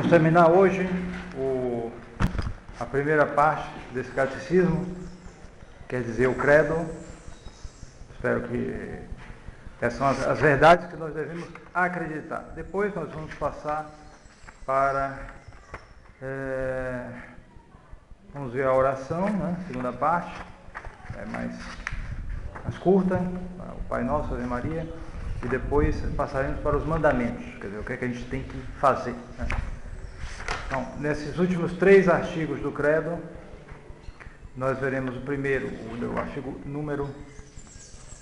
Vamos terminar hoje a primeira parte desse catecismo, quer dizer, o credo. Espero que essas são as verdades que nós devemos acreditar. Depois nós vamos passar para, vamos ver a oração, né? Segunda parte, é mais curta, o Pai Nosso, Ave Maria, e depois passaremos para os mandamentos, quer dizer, o que é que a gente tem que fazer, né? Então, nesses últimos 3 artigos do credo, nós veremos o primeiro, o artigo número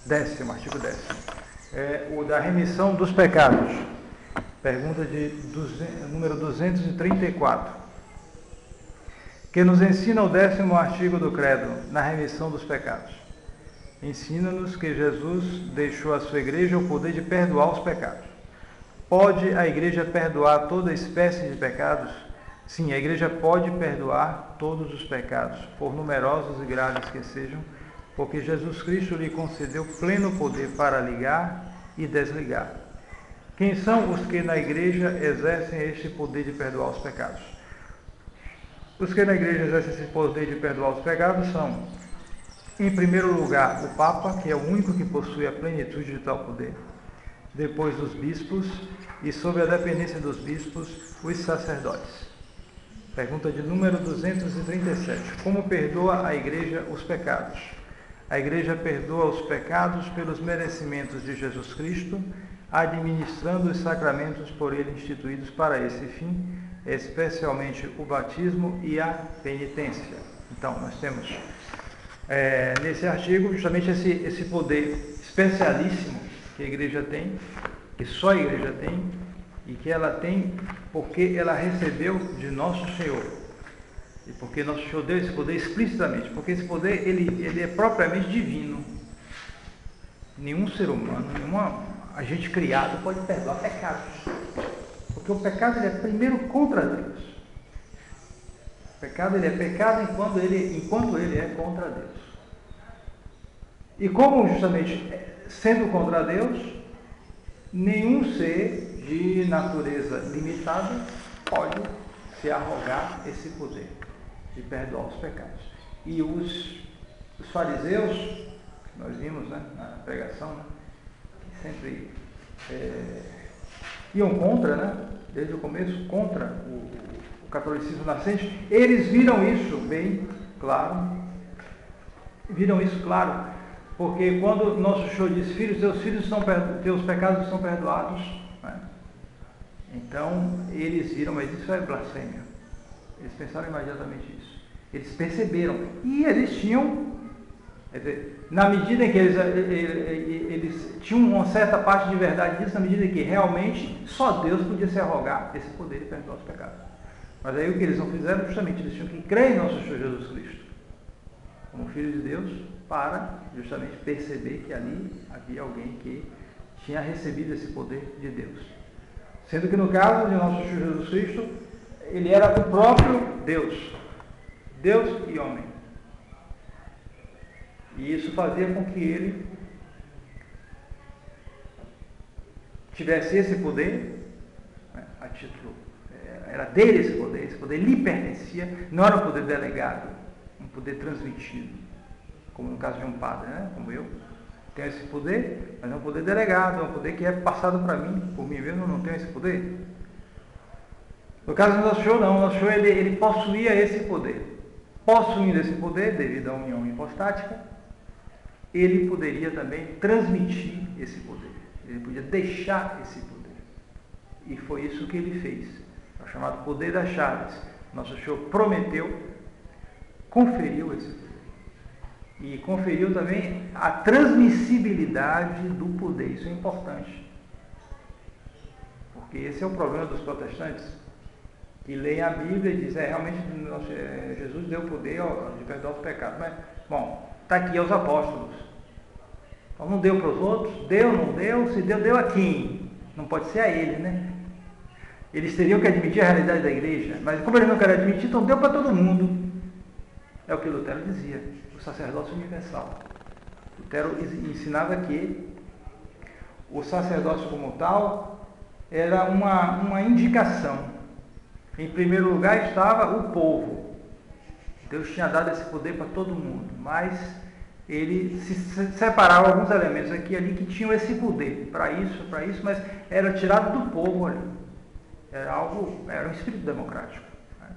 10º, artigo 10º, o da remissão dos pecados, pergunta número 234, que nos ensina o 10º artigo do credo, na remissão dos pecados. Ensina-nos que Jesus deixou à sua igreja o poder de perdoar os pecados. Pode a igreja perdoar toda espécie de pecados? Sim, a igreja pode perdoar todos os pecados, por numerosos e graves que sejam, porque Jesus Cristo lhe concedeu pleno poder para ligar e desligar. Quem são os que na igreja exercem este poder de perdoar os pecados? Os que na igreja exercem esse poder de perdoar os pecados são, em primeiro lugar, o Papa, que é o único que possui a plenitude de tal poder. Depois os bispos e, sob a dependência dos bispos, os sacerdotes. Pergunta de número 237. Como perdoa a Igreja os pecados? A Igreja perdoa os pecados pelos merecimentos de Jesus Cristo, administrando os sacramentos por ele instituídos para esse fim, especialmente o batismo e a penitência. Então, nós temos nesse artigo justamente esse poder especialíssimo que a Igreja tem, que só a Igreja tem, e que ela tem porque ela recebeu de Nosso Senhor. E porque Nosso Senhor deu esse poder explicitamente, porque esse poder ele é propriamente divino. Nenhum ser humano, nenhum agente criado pode perdoar pecados. Porque o pecado ele é primeiro contra Deus. O pecado ele é pecado enquanto ele é contra Deus. E como justamente sendo contra Deus, nenhum ser de natureza limitada pode se arrogar esse poder de perdoar os pecados. E os fariseus, que nós vimos, né, na pregação, né, que sempre iam contra, né, desde o começo, contra o catolicismo nascente, eles viram isso bem claro, porque quando Nosso Senhor diz, filhos, teus pecados estão perdoados, né? Então, eles viram, mas isso é blasfêmia. Eles pensaram imediatamente isso. Eles perceberam. E eles tinham, quer dizer, na medida em que eles tinham uma certa parte de verdade disso, na medida em que realmente só Deus podia se arrogar esse poder de perdoar os pecados. Mas aí o que eles não fizeram, justamente, eles tinham que crer em Nosso Senhor Jesus Cristo, como Filho de Deus, para justamente perceber que ali havia alguém que tinha recebido esse poder de Deus. Sendo que no caso de Nosso Senhor Jesus Cristo, ele era o próprio Deus. Deus e homem. E isso fazia com que ele tivesse esse poder, né, a título, era dele esse poder lhe pertencia, não era um poder delegado, um poder transmitido, como no caso de um padre, né, como eu. Tenho esse poder, mas é um poder delegado, é um poder que é passado para mim, por mim mesmo eu não tenho esse poder. No caso do Nosso Senhor, não, o Nosso Senhor ele possuía esse poder. Possuindo esse poder, devido à união hipostática, ele poderia também transmitir esse poder, ele podia deixar esse poder. E foi isso que ele fez, é o chamado poder das chaves. Nosso Senhor prometeu, conferiu esse poder. E conferiu também a transmissibilidade do poder. Isso é importante. Porque esse é o problema dos protestantes, que leem a Bíblia e dizem, realmente Jesus deu poder de perdoar os pecados. Mas, bom, está aqui aos apóstolos. Então não deu para os outros? Deu, não deu? Se deu, deu a quem? Não pode ser a ele, né? Eles teriam que admitir a realidade da igreja, mas como eles não querem admitir, então deu para todo mundo. É o que Lutero dizia, o sacerdócio universal. Lutero ensinava que o sacerdócio como tal era uma indicação Em primeiro lugar estava o povo. Deus tinha dado esse poder para todo mundo, mas ele se separava alguns elementos aqui e ali que tinham esse poder para isso, mas era tirado do povo ali. Era um espírito democrático. Né?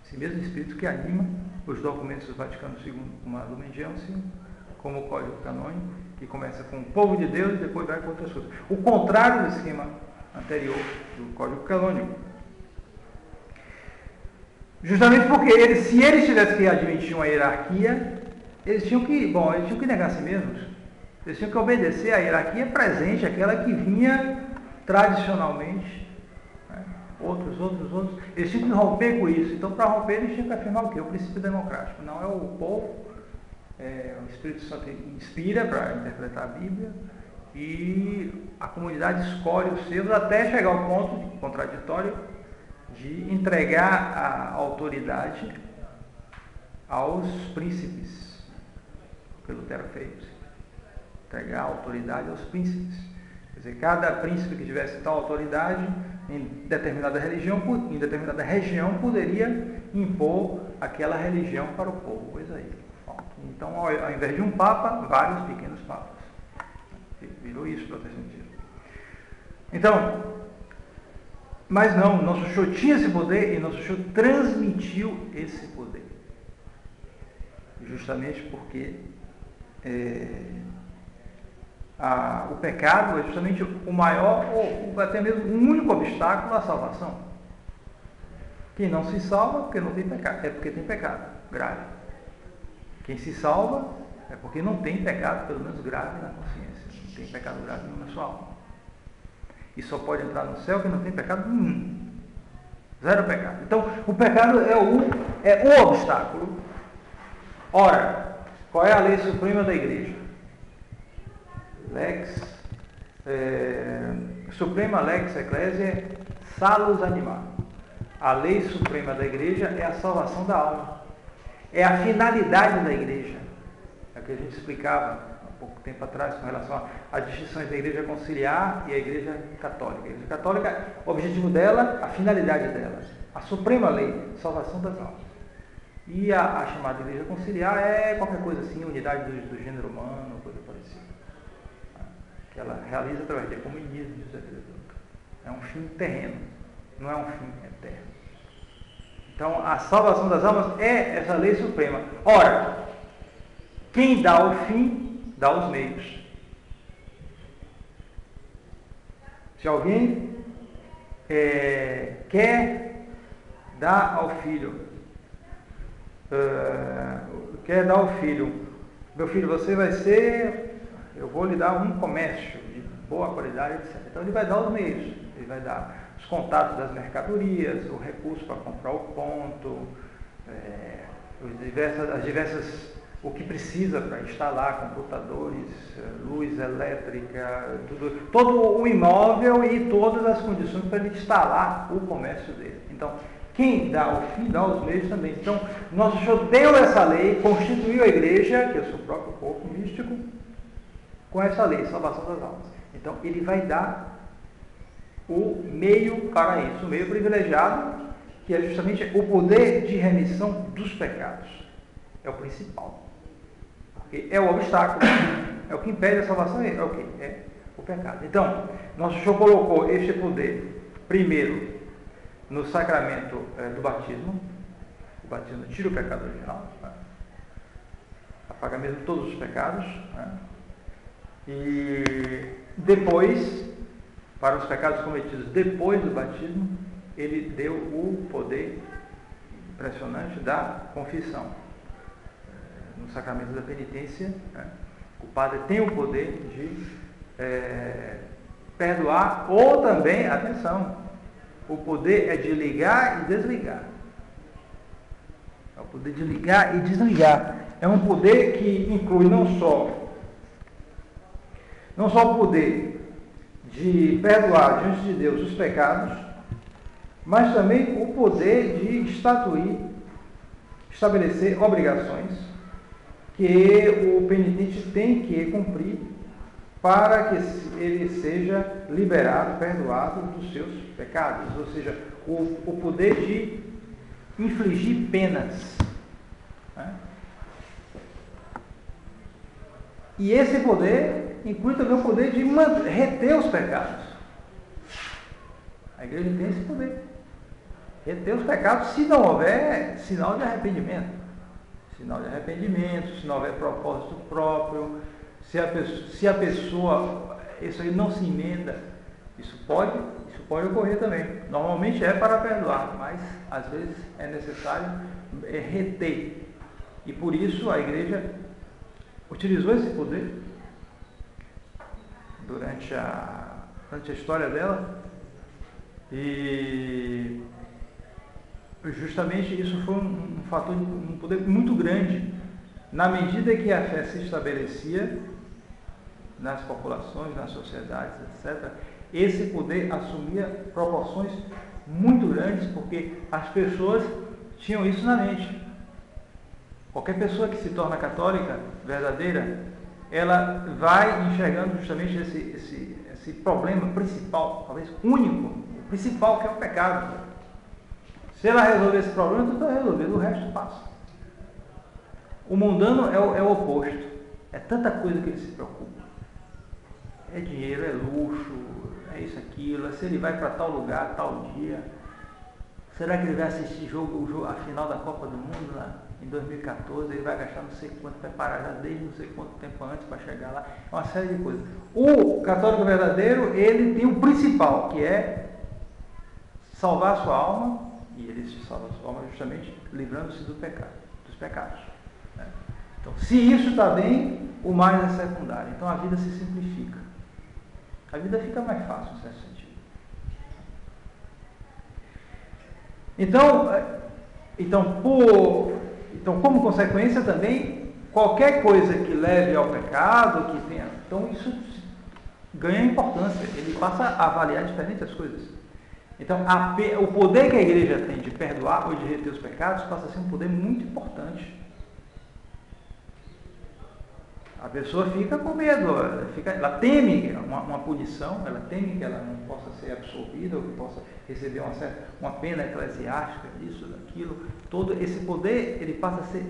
Esse mesmo espírito que anima os documentos do Vaticano II, como a Lumen Gentium, como o Código Canônico, que começa com o povo de Deus e depois vai com outras coisas. O contrário do esquema anterior do Código Canônico. Justamente porque se eles tivessem que admitir uma hierarquia, eles tinham que negar a si mesmos. Eles tinham que obedecer à hierarquia presente, aquela que vinha tradicionalmente. Né? Outros. Eles tinham que romper com isso. Então, para romper, eles tinham que afirmar o quê? O princípio democrático. Não é o povo, o Espírito Santo inspira para interpretar a Bíblia e a comunidade escolhe os seus até chegar ao ponto contraditório de entregar a autoridade aos príncipes, que Lutero fez. Entregar a autoridade aos príncipes. Quer dizer, cada príncipe que tivesse tal autoridade em determinada região poderia impor aquela religião para o povo. Pois aí. Então, ao invés de um papa, vários pequenos papas. Virou isso o protestantismo. Então, mas não, nosso Senhor tinha esse poder e nosso Senhor transmitiu esse poder. Justamente porque o pecado é justamente o maior, ou até mesmo o único obstáculo à salvação. Quem não se salva porque não tem pecado, é porque tem pecado grave. Quem se salva é porque não tem pecado, pelo menos grave, na consciência. Não tem pecado grave na sua alma. E só pode entrar no céu quem não tem pecado nenhum. Zero pecado. Então, o pecado é o obstáculo. Ora, qual é a lei suprema da igreja? Suprema Lex Ecclesiae Salus Anima. A lei suprema da igreja é a salvação da alma. É a finalidade da igreja. É o que a gente explicava pouco tempo atrás com relação às distinções da igreja conciliar e a igreja católica. A igreja católica, o objetivo dela, a finalidade dela, a suprema lei, salvação das almas. E a chamada igreja conciliar é qualquer coisa assim, unidade do gênero humano, coisa parecida. Que ela realiza através de comunismo, é um fim terreno, não é um fim eterno. Então, a salvação das almas é essa lei suprema. Ora, quem dá o fim dá os meios. Se alguém quer dar ao filho, meu filho, você vai ser, eu vou lhe dar um comércio de boa qualidade, etc. Então ele vai dar os meios, ele vai dar os contatos das mercadorias, o recurso para comprar o ponto, as diversas o que precisa para instalar computadores, luz elétrica, todo o imóvel e todas as condições para ele instalar o comércio dele. Então, quem dá o fim, dá os meios também. Então, nosso Senhor deu essa lei, constituiu a igreja, que é o seu próprio corpo místico, com essa lei, salvação das almas. Então, ele vai dar o meio para isso, o meio privilegiado, que é justamente o poder de remissão dos pecados. É o principal. É o obstáculo, é o que impede a salvação, é o quê? É o pecado. Então, nosso Senhor colocou este poder, primeiro, no sacramento do batismo. O batismo tira o pecado original, né? Apaga mesmo todos os pecados, né? E depois, para os pecados cometidos depois do batismo, ele deu o poder impressionante da confissão. No sacramento da penitência, né, o padre tem o poder de perdoar, ou também, atenção, o poder é de ligar e desligar. É o poder de ligar e desligar. É um poder que inclui não só o poder de perdoar diante de Deus os pecados, mas também o poder de estabelecer obrigações que o penitente tem que cumprir para que ele seja liberado, perdoado dos seus pecados, ou seja, o poder de infligir penas. Né? E esse poder inclui também o poder de reter os pecados. A igreja tem esse poder. Reter os pecados se não houver sinal de arrependimento. Sinal de arrependimento, se não houver propósito próprio, se a pessoa, isso aí não se emenda, isso pode ocorrer também. Normalmente é para perdoar, mas às vezes é necessário reter. E por isso a igreja utilizou esse poder durante a história dela, e justamente isso foi um fator, um poder muito grande, na medida que a fé se estabelecia nas populações, nas sociedades, etc. Esse poder assumia proporções muito grandes, porque as pessoas tinham isso na mente. Qualquer pessoa que se torna católica verdadeira, ela vai enxergando justamente esse problema principal, talvez único, o principal, que é o pecado. Se ela resolver esse problema, tudo está resolvido, o resto passa. O mundano é o oposto. É tanta coisa que ele se preocupa. É dinheiro, é luxo, é isso, aquilo, é se ele vai para tal lugar, tal dia. Será que ele vai assistir a final da Copa do Mundo lá em 2014? Ele vai gastar não sei quanto, preparar já desde não sei quanto tempo antes para chegar lá. É uma série de coisas. O católico verdadeiro, ele tem o principal, que é salvar a sua alma, e ele se salva a sua alma justamente livrando-se dos pecados. Né? Então, se isso está bem, o mais é secundário. Então a vida se simplifica. A vida fica mais fácil, nesse sentido. Então, como consequência também, qualquer coisa que leve ao pecado, que tenha, então isso ganha importância. Ele passa a avaliar diferente as coisas. Então, o poder que a igreja tem de perdoar ou de reter os pecados passa a ser um poder muito importante. A pessoa fica com medo, ela teme uma punição, ela teme que ela não possa ser absolvida, ou que possa receber uma pena eclesiástica, disso, daquilo. Todo esse poder, ele passa a ser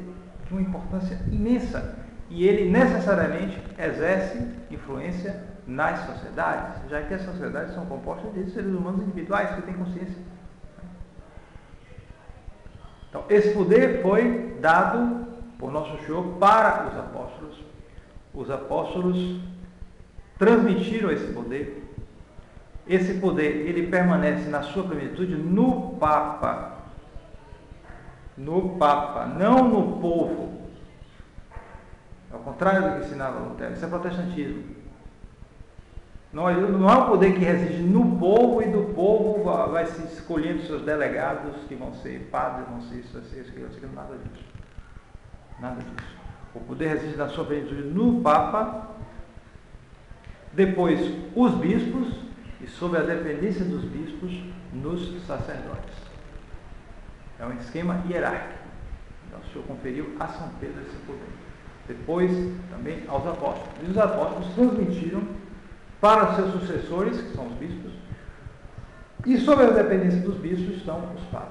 de uma importância imensa. E ele necessariamente exerce influência nas sociedades, já que as sociedades são compostas de seres humanos individuais que têm consciência. Então, esse poder foi dado por Nosso Senhor para os apóstolos. Os apóstolos transmitiram esse poder. Esse poder, ele permanece na sua plenitude no Papa. No Papa, não no povo. Ao contrário do que ensinava Lutero. Isso é protestantismo. Não é um poder que reside no povo, e do povo vai se escolhendo seus delegados, que vão ser padres, vão ser isso, nada disso. Nada disso. O poder reside na sua plenitude no Papa, depois os bispos, e sob a dependência dos bispos, nos sacerdotes. É um esquema hierárquico. Então o Senhor conferiu a São Pedro esse poder. Depois também aos apóstolos. E os apóstolos transmitiram para os seus sucessores, que são os bispos, e sob a dependência dos bispos estão os padres.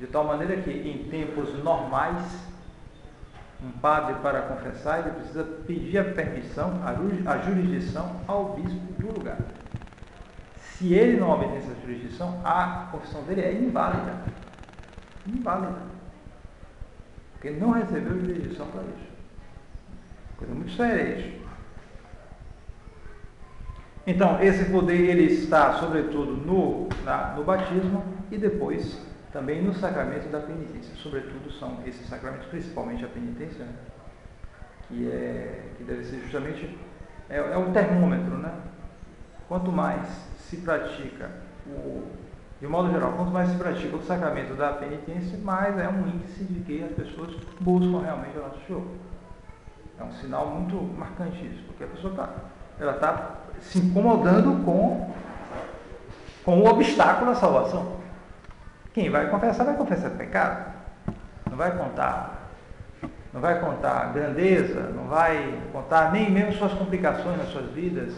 De tal maneira que em tempos normais, um padre, para confessar, ele precisa pedir a permissão, a jurisdição ao bispo do lugar. Se ele não obedece a jurisdição, a confissão dele é inválida. Inválida. Porque ele não recebeu jurisdição para isso. Coisa muito séria isso. Então, esse poder, ele está, sobretudo, no batismo, e depois também no sacramento da penitência. Sobretudo são esses sacramentos, principalmente a penitência, né? que deve ser justamente um termômetro, né? Quanto mais se pratica, de modo geral, quanto mais se pratica o sacramento da penitência, mais é um índice de que as pessoas buscam realmente o Nosso Senhor. É um sinal muito marcante isso, porque a pessoa está se incomodando com o obstáculo à quem vai confessar pecado. Não vai contar não vai contar grandeza, não vai contar nem mesmo suas complicações nas suas vidas,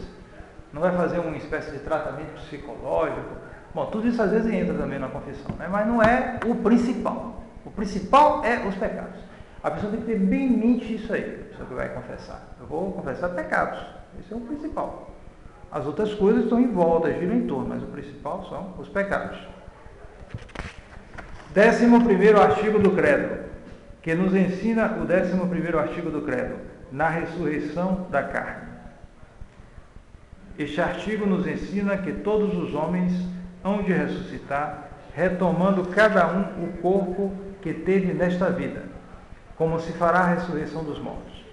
não vai fazer uma espécie de tratamento psicológico. Bom, tudo isso às vezes entra também na confissão, né? Mas não é o principal. O principal é os pecados. A pessoa tem que ter bem em mente isso aí, a pessoa que vai confessar. Eu vou confessar pecados, esse é o principal. As outras coisas estão em volta, giram em torno, mas o principal são os pecados. 11º artigo do credo, que nos ensina o 11º artigo do credo, na ressurreição da carne. Este artigo nos ensina que todos os homens hão de ressuscitar, retomando cada um o corpo que teve nesta vida, como se fará a ressurreição dos mortos.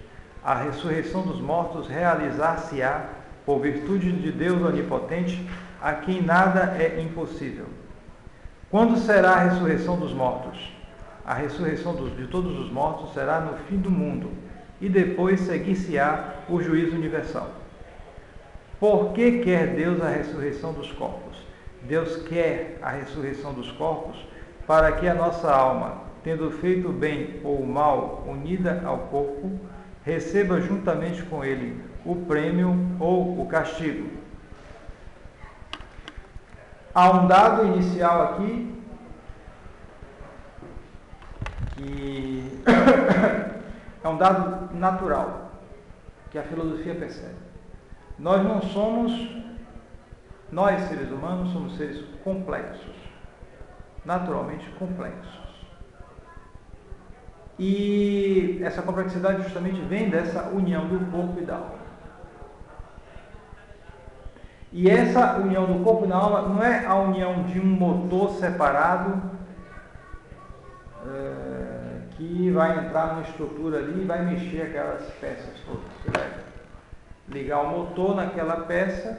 A ressurreição dos mortos realizar-se-á por virtude de Deus onipotente, a quem nada é impossível. Quando será a ressurreição dos mortos? A ressurreição de todos os mortos será no fim do mundo, e depois seguir-se-á o juízo universal. Por que quer Deus a ressurreição dos corpos? Deus quer a ressurreição dos corpos para que a nossa alma, tendo feito o bem ou o mal unida ao corpo, receba juntamente com ele o prêmio ou o castigo. Há um dado inicial aqui que é um dado natural que a filosofia percebe. Nós seres humanos somos seres complexos, naturalmente complexos. E essa complexidade justamente vem dessa união do corpo e da alma. E essa união do corpo e da alma não é a união de um motor separado que vai entrar numa estrutura ali e vai mexer aquelas peças todas. Você vai ligar o motor naquela peça,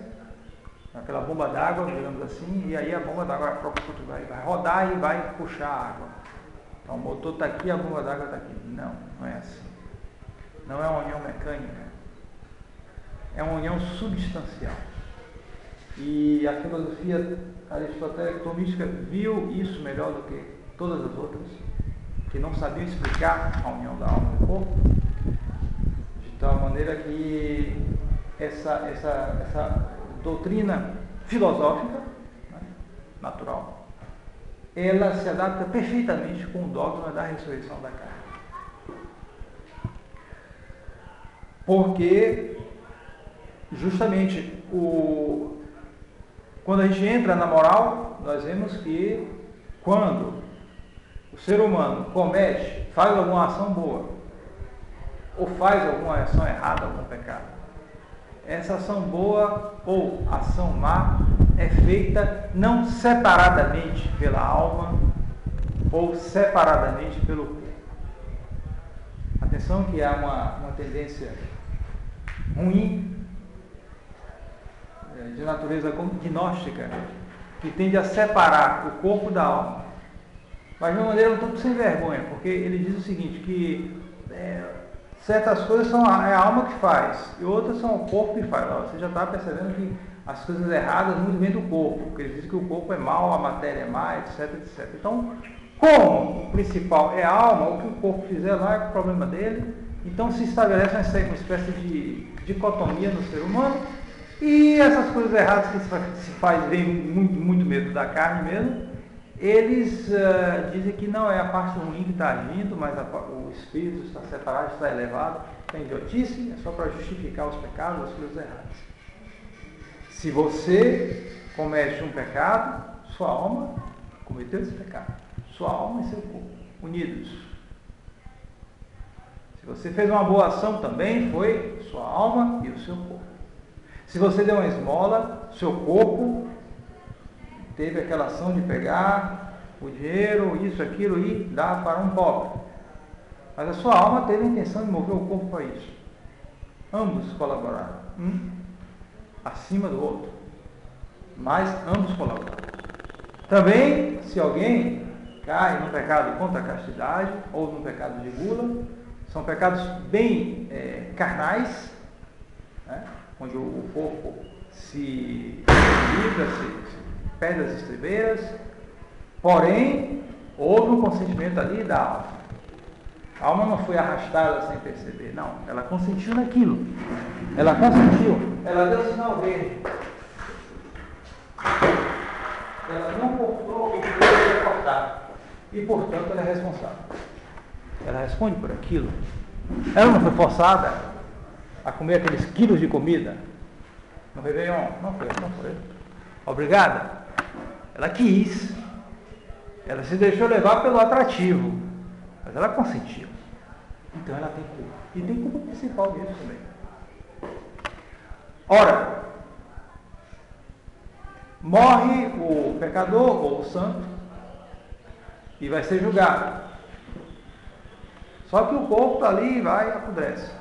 naquela bomba d'água, digamos assim, e aí a bomba d'água vai rodar e vai puxar a água. Então o motor está aqui, a bomba d'água está aqui. Não, não é assim. Não é uma união mecânica. É uma união substancial. E a filosofia aristotélica tomística viu isso melhor do que todas as outras, que não sabiam explicar a união da alma e do corpo, de tal maneira que essa doutrina filosófica, né, natural, ela se adapta perfeitamente com o dogma da ressurreição da carne. Porque, justamente, quando a gente entra na moral, nós vemos que quando o ser humano faz alguma ação boa, ou faz alguma ação errada, algum pecado, essa ação boa ou ação má é feita não separadamente pela alma ou separadamente pelo corpo. Atenção que há uma tendência ruim de natureza gnóstica que tende a separar o corpo da alma, mas de uma maneira um tanto sem vergonha, porque ele diz o seguinte, que certas coisas são a alma que faz e outras são o corpo que faz. Você já está percebendo que as coisas erradas muito vêm do corpo, porque ele diz que o corpo é mau, a matéria é má, etc, etc. Então, como o principal é a alma, o que o corpo fizer lá é o problema dele. Então se estabelece uma espécie de dicotomia no ser humano, e essas coisas erradas que se faz vem muito medo da carne mesmo. Eles dizem que não é a parte ruim que está agindo, mas o espírito está separado, está elevado. É idiotice, é só para justificar os pecados, as coisas erradas. Se você comete um pecado, sua alma cometeu esse pecado. Sua alma e seu corpo, unidos. Se você fez uma boa ação também, foi sua alma e o seu corpo. Se você deu uma esmola, seu corpo teve aquela ação de pegar o dinheiro, isso, aquilo e dar para um pobre. Mas a sua alma teve a intenção de mover o corpo para isso. Ambos colaboraram, um acima do outro, mas ambos colaboraram. Também, se alguém cai no pecado contra a castidade ou no pecado de gula, são pecados bem carnais, né? Onde o corpo se livra, se perde as estribeiras, porém houve um consentimento ali da alma. A alma não foi arrastada sem perceber, não. Ela consentiu naquilo. Ela consentiu. Ela deu sinal verde. Ela não cortou o que deveria cortar. E, portanto, ela é responsável. Ela responde por aquilo. Ela não foi forçada a comer aqueles quilos de comida no Réveillon. Não foi. Obrigada. Ela quis. Ela se deixou levar pelo atrativo. Mas ela consentiu. Então ela tem culpa. E tem culpa principal disso também. Ora, morre o pecador ou o santo e vai ser julgado. Só que o corpo está ali e vai e apodrece.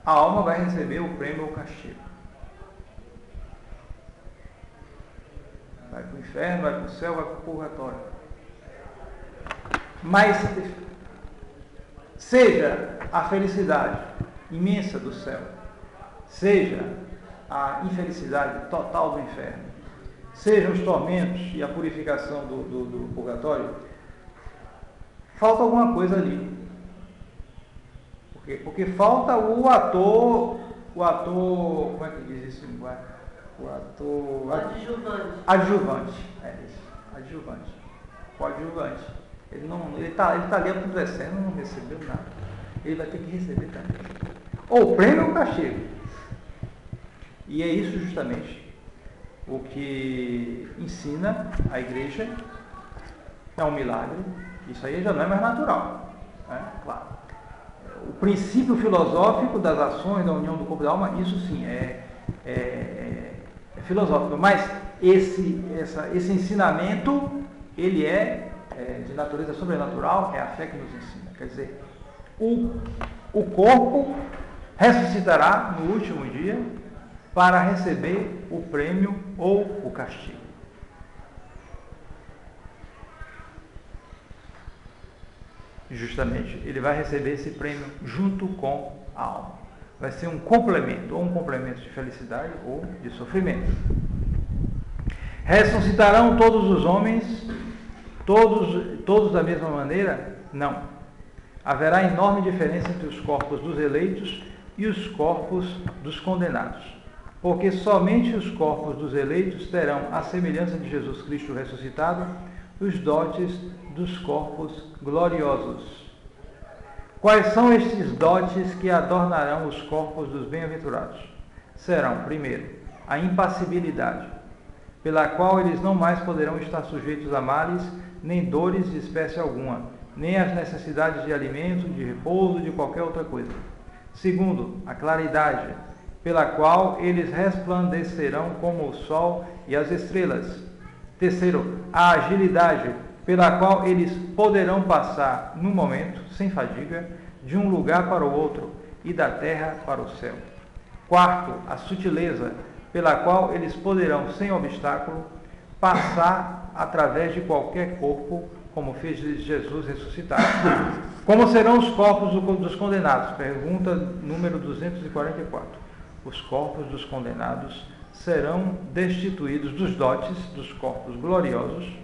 A alma vai receber o prêmio ou o castigo. Vai para o inferno, vai para o céu, vai para o purgatório. Mas seja a felicidade imensa do céu, seja a infelicidade total do inferno, sejam os tormentos e a purificação do purgatório, falta alguma coisa ali. Por quê? Porque falta o ator, como é que diz isso em linguagem? O ator... Adjuvante. É isso, adjuvante. O adjuvante. Ele está ali apodrecendo, não recebeu nada. Ele vai ter que receber também. Ou prêmio ou castigo. E é isso justamente o que ensina a igreja. É um milagre. Isso aí já não é mais natural. Né? Claro. O princípio filosófico das ações da união do corpo e da alma, isso sim é filosófico. Mas esse ensinamento, ele é de natureza sobrenatural, é a fé que nos ensina. Quer dizer, o corpo ressuscitará no último dia para receber o prêmio ou o castigo. Justamente, ele vai receber esse prêmio junto com a alma. Vai ser um complemento, ou um complemento de felicidade ou de sofrimento. Ressuscitarão todos os homens, todos da mesma maneira? Não. Haverá enorme diferença entre os corpos dos eleitos e os corpos dos condenados, porque somente os corpos dos eleitos terão a semelhança de Jesus Cristo ressuscitado, os dotes dos corpos gloriosos. Quais são estes dotes que adornarão os corpos dos bem-aventurados? Serão, primeiro, a impassibilidade, pela qual eles não mais poderão estar sujeitos a males, nem dores de espécie alguma, nem às necessidades de alimento, de repouso, de qualquer outra coisa. Segundo, a claridade, pela qual eles resplandecerão como o sol e as estrelas. Terceiro, a agilidade, pela qual eles poderão passar, num momento, sem fadiga, de um lugar para o outro e da terra para o céu. Quarto, a sutileza, pela qual eles poderão, sem obstáculo, passar através de qualquer corpo, como fez Jesus ressuscitado. Como serão os corpos dos condenados? Pergunta número 244. Os corpos dos condenados serão destituídos dos dotes dos corpos gloriosos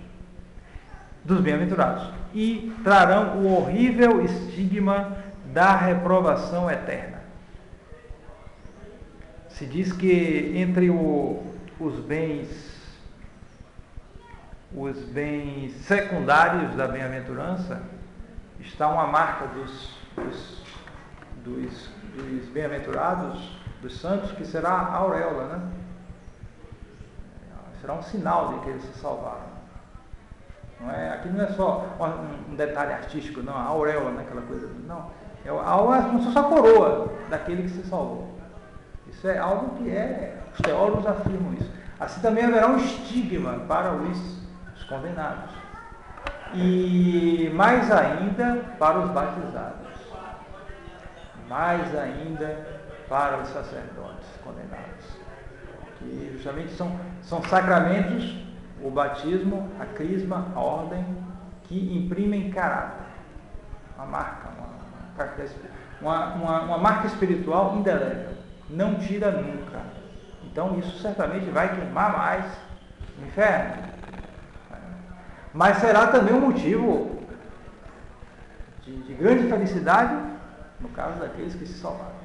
dos bem-aventurados e trarão o horrível estigma da reprovação eterna. Se diz que entre os bens secundários da bem-aventurança está uma marca dos bem-aventurados, dos santos, que será a auréola, né? Será um sinal de que eles se salvaram. Não é, aqui não é só um detalhe artístico, não, a auréola, né, aquela coisa, não. A auréola é como se fosse a coroa daquele que se salvou. Isso é algo que os teólogos afirmam isso. Assim também haverá um estigma para os condenados. E mais ainda para os batizados. Mais ainda para os sacerdotes condenados. Que justamente são sacramentos, o batismo, a crisma, a ordem, que imprimem caráter. Uma marca, uma marca espiritual indelével. Não tira nunca. Então isso certamente vai queimar mais no inferno. Mas será também um motivo de grande felicidade, no caso daqueles que se salvaram.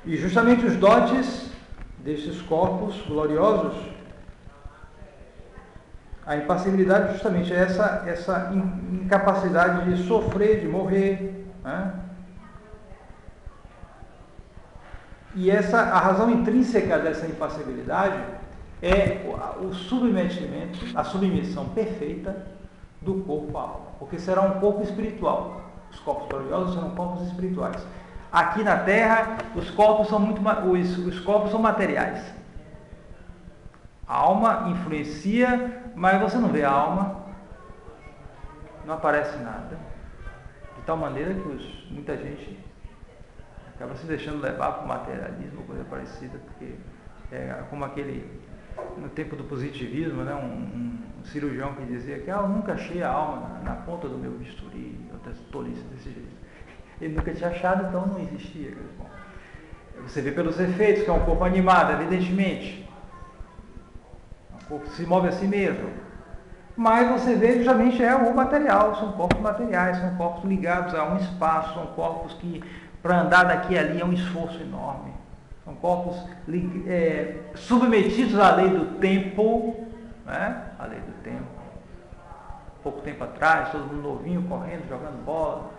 E justamente os dotes destes corpos gloriosos, a impassibilidade justamente é essa incapacidade de sofrer, de morrer, né? E a razão intrínseca dessa impassibilidade é o submetimento, a submissão perfeita do corpo à alma, porque será um corpo espiritual. Os corpos gloriosos serão corpos espirituais. Aqui na Terra, os corpos são materiais. A alma influencia, mas você não vê a alma, não aparece nada. De tal maneira que muita gente acaba se deixando levar para o materialismo, coisa parecida, porque é como no tempo do positivismo, né, um cirurgião que dizia que eu nunca achei a alma na ponta do meu bisturi, outra tolice desse jeito. Ele nunca tinha achado, então não existia. Bom, você vê pelos efeitos que é um corpo animado, evidentemente. Um corpo que se move a si mesmo. Mas você vê justamente o material, são corpos materiais, são corpos ligados a um espaço, são corpos que para andar daqui e ali é um esforço enorme. São corpos submetidos à lei do tempo, né? A lei do tempo. Pouco tempo atrás, todo mundo novinho, correndo, jogando bola.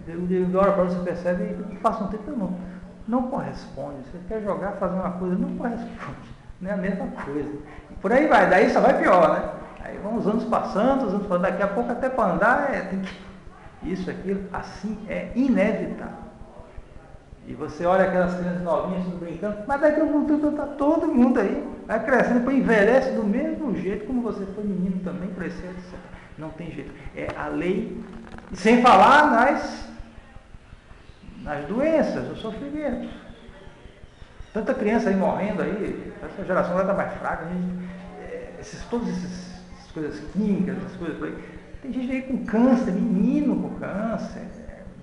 De hora para outra você percebe que passa um tempo não corresponde. Você quer jogar, fazer uma coisa, não corresponde. Não é a mesma coisa. E por aí vai, daí só vai pior, né? Aí vão os anos passando, daqui a pouco até para andar, isso, aquilo, assim é inevitável. E você olha aquelas crianças novinhas brincando, mas daqui a pouco está todo mundo aí, vai crescendo, depois envelhece do mesmo jeito como você foi menino também, cresceu, etc. Não tem jeito. É a lei, sem falar nas doenças, os sofrimentos. Tanta criança aí morrendo aí, essa geração vai estar mais fraca, todas essas coisas químicas, essas coisas por aí. Tem gente aí com câncer, menino com câncer,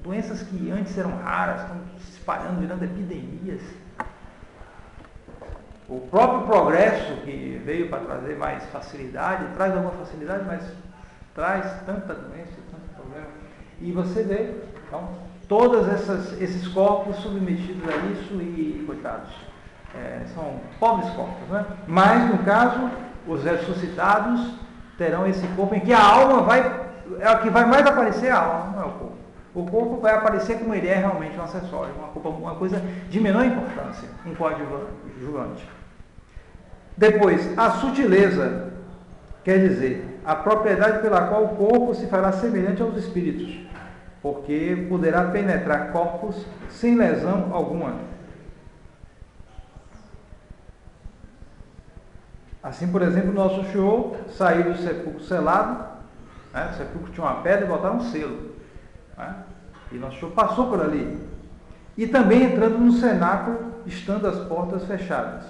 doenças que antes eram raras, estão se espalhando, virando epidemias. O próprio progresso que veio para trazer mais facilidade, traz alguma facilidade, mas traz tanta doença, tanto problema. E você vê, então, todos esses corpos submetidos a isso e, coitados, são pobres corpos, né? Mas, no caso, os ressuscitados terão esse corpo em que a alma é o que vai mais aparecer, a alma, não é o corpo. O corpo vai aparecer como ele é realmente um acessório, uma coisa de menor importância, um coadjuvante. Depois, a sutileza, quer dizer, a propriedade pela qual o corpo se fará semelhante aos espíritos, porque poderá penetrar corpos sem lesão alguma. Assim, por exemplo, o nosso Senhor saiu do sepulcro selado, né? O sepulcro tinha uma pedra e botaram um selo. Né? E nosso Senhor passou por ali. E também entrando no cenáculo, estando as portas fechadas.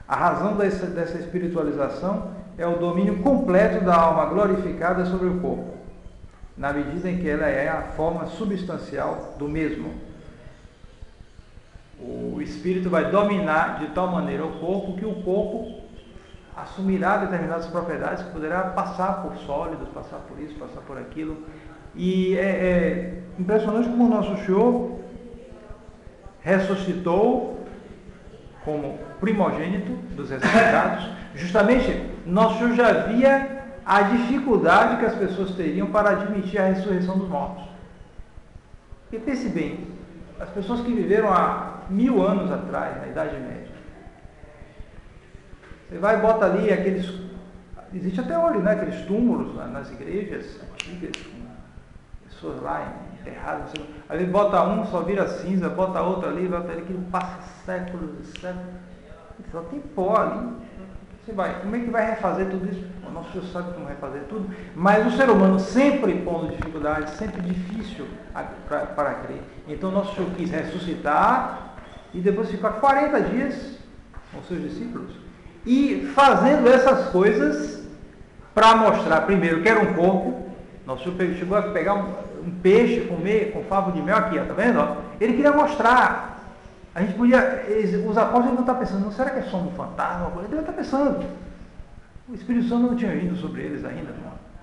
A razão dessa espiritualização é o domínio completo da alma glorificada sobre o corpo, na medida em que ela é a forma substancial do mesmo. O espírito vai dominar de tal maneira o corpo que o corpo assumirá determinadas propriedades que poderá passar por sólidos, passar por isso, passar por aquilo. E é impressionante como o nosso Senhor ressuscitou como primogênito dos ressuscitados. Justamente, nosso Senhor já via a dificuldade que as pessoas teriam para admitir a ressurreição dos mortos. E pense bem, as pessoas que viveram há 1000 anos atrás, na Idade Média, você vai e bota ali aqueles... Existe até hoje, né? Aqueles túmulos nas igrejas antigas, com pessoas lá enterradas. Aí bota um, só vira cinza, bota outro ali, bota ali, que passa séculos e séculos. Só tem pó ali. Você vai, como é que vai refazer tudo isso? O nosso Senhor sabe como refazer tudo, mas o ser humano sempre pondo dificuldades, sempre difícil para crer. Então o nosso Senhor quis ressuscitar e depois ficar 40 dias com seus discípulos e fazendo essas coisas para mostrar primeiro que era um corpo. Nosso Senhor chegou a pegar um peixe, comer com favo de mel aqui, ó, tá vendo? Ele queria mostrar. A gente podia, os apóstolos não estão pensando, não, será que é só um fantasma? Ele está pensando. O Espírito Santo não tinha vindo sobre eles ainda,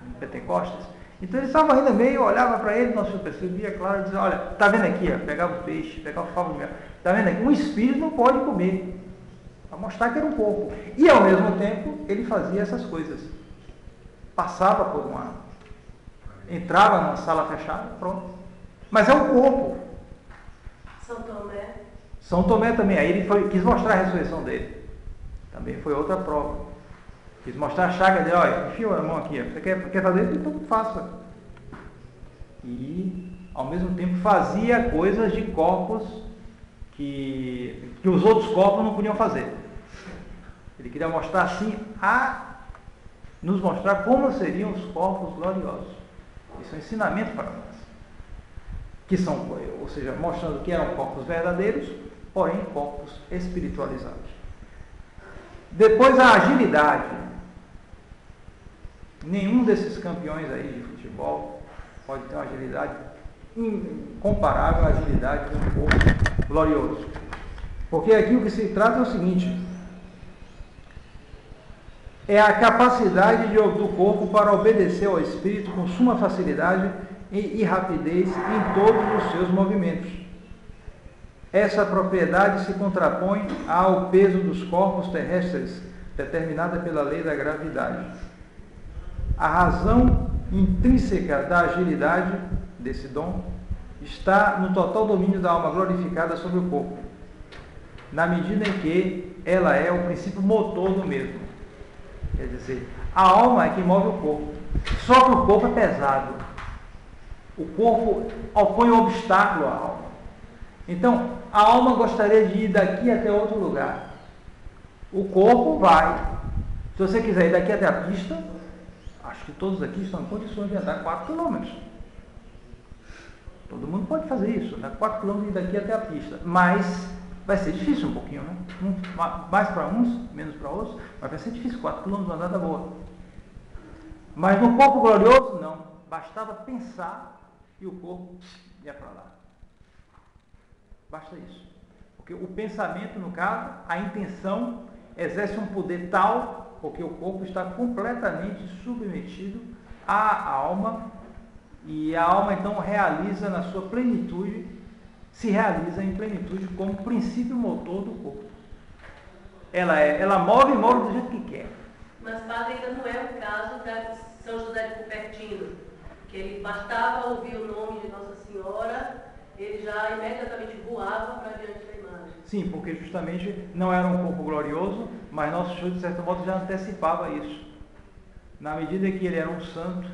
em Pentecostes. Então ele estava ainda meio, olhava para ele, nosso percebia claro, e dizia, olha, está vendo aqui, ó, pegava o peixe, pegava o favo de mel, está vendo aqui, um espírito não pode comer, para mostrar que era um corpo. E ao mesmo tempo, ele fazia essas coisas. Passava por entrava numa sala fechada, pronto. Mas é um corpo. São Tomé. São Tomé também, aí ele quis mostrar a ressurreição dele. Também foi outra prova. Quis mostrar a chaga dele, olha, enfia a mão aqui, você quer fazer isso? Então faça. E, ao mesmo tempo, fazia coisas de corpos que os outros corpos não podiam fazer. Ele queria mostrar assim, nos mostrar como seriam os corpos gloriosos. Isso é um ensinamento para nós. Que são, ou seja, mostrando que eram corpos verdadeiros, porém corpos espiritualizados. Depois a agilidade. Nenhum desses campeões aí de futebol pode ter uma agilidade incomparável à agilidade de um corpo glorioso. Porque aqui o que se trata é o seguinte: é a capacidade do corpo para obedecer ao Espírito com suma facilidade e rapidez em todos os seus movimentos. Essa propriedade se contrapõe ao peso dos corpos terrestres, determinada pela lei da gravidade. A razão intrínseca da agilidade desse dom está no total domínio da alma glorificada sobre o corpo, na medida em que ela é o princípio motor do mesmo. Quer dizer, a alma é que move o corpo. Só que o corpo é pesado. O corpo opõe um obstáculo à alma. Então, a alma gostaria de ir daqui até outro lugar. O corpo vai. Se você quiser ir daqui até a pista, acho que todos aqui estão em condições de andar 4 quilômetros. Todo mundo pode fazer isso, andar 4 quilômetros daqui até a pista. Mas vai ser difícil um pouquinho, né? Mais para uns, menos para outros, mas vai ser difícil, 4 quilômetros andar da boa. Mas no corpo glorioso, não. Bastava pensar e o corpo ia para lá. Basta isso. Porque o pensamento, no caso, a intenção, exerce um poder tal, porque o corpo está completamente submetido à alma, e a alma então realiza na sua plenitude, se realiza em plenitude como princípio motor do corpo. Ela move do jeito que quer. Mas, padre, ainda não é o caso de São José de Cupertino, que ele bastava ouvir o nome de Nossa Senhora, ele já imediatamente voava para diante da imagem. Sim, porque justamente não era um corpo glorioso, mas Nosso Senhor, de certo modo, já antecipava isso. Na medida que ele era um santo,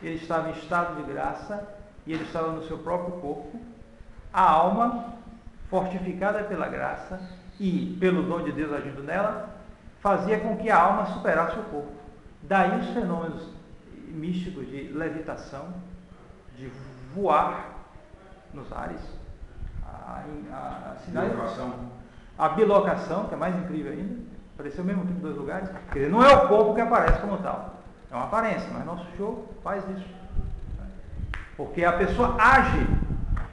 ele estava em estado de graça, e ele estava no seu próprio corpo, a alma, fortificada pela graça e pelo dom de Deus agindo nela, fazia com que a alma superasse o corpo. Daí os fenômenos místicos de levitação, de voar nos ares, a bilocação, que é mais incrível ainda, apareceu ao mesmo tempo em 2 lugares. Quer dizer, não é o corpo que aparece como tal, é uma aparência, mas Nosso Senhor faz isso. Porque a pessoa age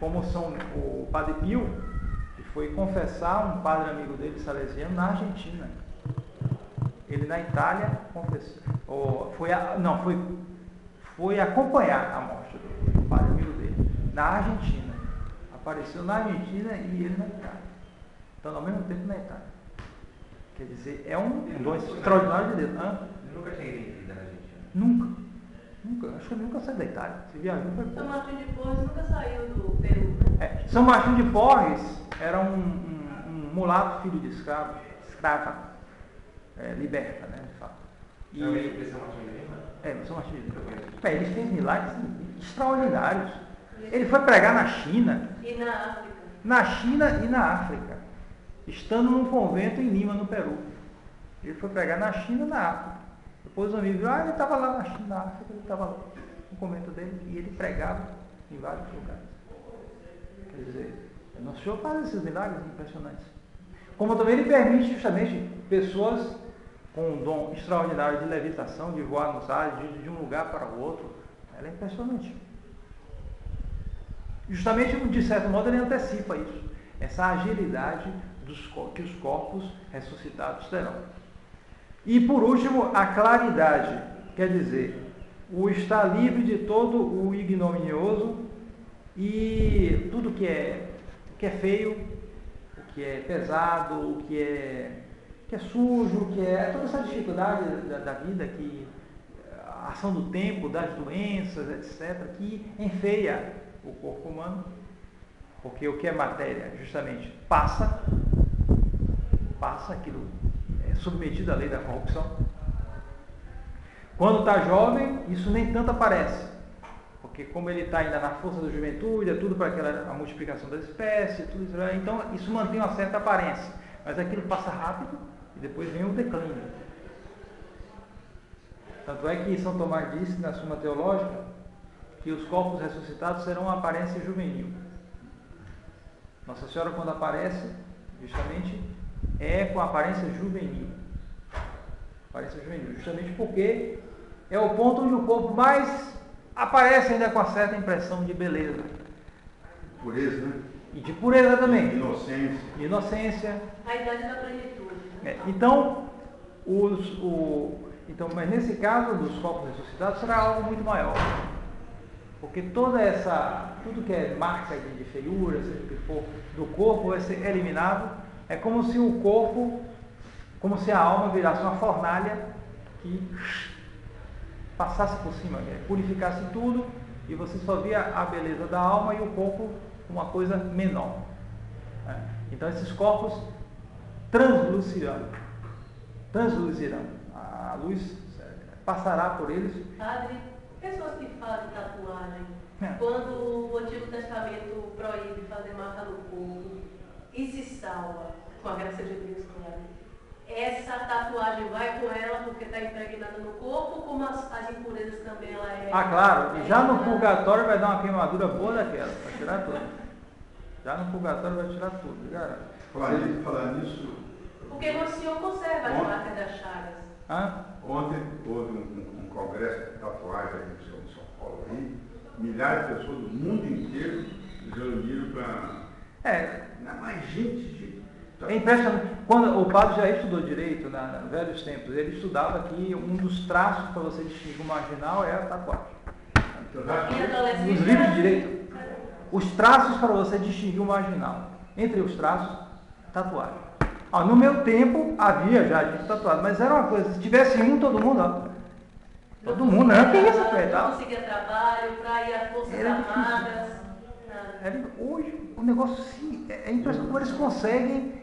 como o Padre Pio, que foi confessar um padre amigo dele, salesiano, na Argentina. Ele na Itália confessou, foi acompanhar a morte do padre amigo dele, na Argentina. Apareceu na Argentina e ele na Itália. Então, ao mesmo tempo na Itália. Quer dizer, é um dom extraordinário de Deus. Nunca tinha ido na Argentina. Nunca. Acho que ele nunca saiu da Itália. Se viajou, foi pouco. São Martim de Porres nunca saiu do Peru, né? São Martim de Porres era um mulato filho de escrava, liberta, né, de fato. E São Martim de Lima? São Martim de Lima. Ele fez milagres extraordinários. Ele foi pregar na China. E na África. Na China e na África. Estando num convento em Lima, no Peru. Ele foi pregar na China e na África. Depois o amigo viu, ele estava lá na China, na África, ele estava lá no convento dele e ele pregava em vários lugares. Quer dizer, Nosso Senhor faz esses milagres impressionantes. Como também ele permite justamente pessoas com um dom extraordinário de levitação, de voar nos ares, de um lugar para o outro. Ela é impressionante. Justamente, de certo modo, ele antecipa isso. Essa agilidade que os corpos ressuscitados terão. E, por último, a claridade. Quer dizer, o estar livre de todo o ignominioso e tudo que é feio, o que é pesado, o que é sujo, que é toda essa dificuldade da vida, que a ação do tempo, das doenças, etc., que enfeia o corpo humano, porque o que é matéria, justamente, passa, aquilo é submetido à lei da corrupção. Quando está jovem, isso nem tanto aparece, porque como ele está ainda na força da juventude, é tudo para a multiplicação das espécies, tudo isso, então isso mantém uma certa aparência, mas aquilo passa rápido e depois vem o declínio. Tanto é que São Tomás disse na Suma Teológica que os corpos ressuscitados serão uma aparência juvenil. Nossa Senhora, quando aparece, justamente, é com a aparência juvenil. Aparência juvenil, justamente porque é o ponto onde o corpo mais aparece ainda com uma certa impressão de beleza. Pureza, né? E de pureza também. Inocência. Inocência. A idade da plenitude. Então, mas nesse caso dos corpos ressuscitados será algo muito maior. Porque tudo que é marca de feiura, seja o que for, do corpo vai ser eliminado. É como se o corpo, como se a alma virasse uma fornalha que passasse por cima, purificasse tudo, e você só via a beleza da alma e o corpo uma coisa menor. Então esses corpos translucirão. A luz passará por eles. Padre, pessoas que fazem tatuagem, quando o Antigo Testamento proíbe fazer marca no corpo e se salva, com a graça de Deus, claro, essa tatuagem vai com ela porque está impregnada no corpo, como as impurezas também ela é... Claro, e já no purgatório vai dar uma queimadura boa daquela, para tirar tudo. Já no purgatório vai tirar tudo, garanto. Falar nisso... Porque o Senhor conserva as marcas das chagas. Ontem houve um congresso de tatuagem aqui em São Paulo, aí, milhares de pessoas do mundo inteiro se reuniram para... mais gente... É impressionante. Quando o padre já estudou direito, nos velhos tempos, ele estudava que um dos traços para você distinguir o marginal é a tatuagem. Nos livros de direito, os traços para você distinguir o marginal. Entre os traços, tatuagem. No meu tempo havia já dito tatuado, mas era uma coisa, se tivesse um, todo mundo, todo mundo, não tem essa coisa. Não conseguia trabalho, para ir às Forças Armadas. Hoje o negócio é impressionante como eles conseguem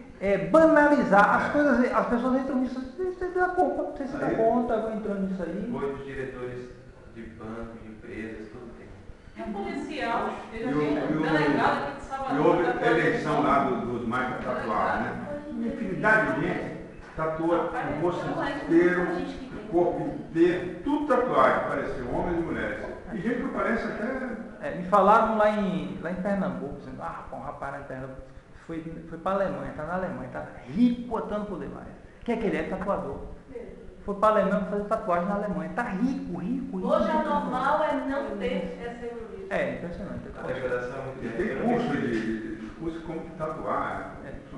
banalizar as coisas. As pessoas entram nisso, você dá conta, não sei se dá conta, vão entrando nisso aí. Muitos diretores de bancos, de empresas, tudo tem. É policial, delegado aqui de Salvador. E houve a eleição lá dos mais tatuados, né? Infinidade de gente tatua o rosto inteiro, o corpo inteiro, tudo tatuagem, pareceu homens e mulheres. E gente que parece até... me falaram lá em Pernambuco, dizendo, um rapaz lá em Pernambuco foi para a Alemanha, está na Alemanha, está rico a tanto poder mais. O que é que ele é? Tatuador. Foi para a Alemanha para fazer tatuagem na Alemanha. Está rico. Hoje a normal é não ter essa evolução. Impressionante. A degradação é muito grande. Tem curso como tatuar.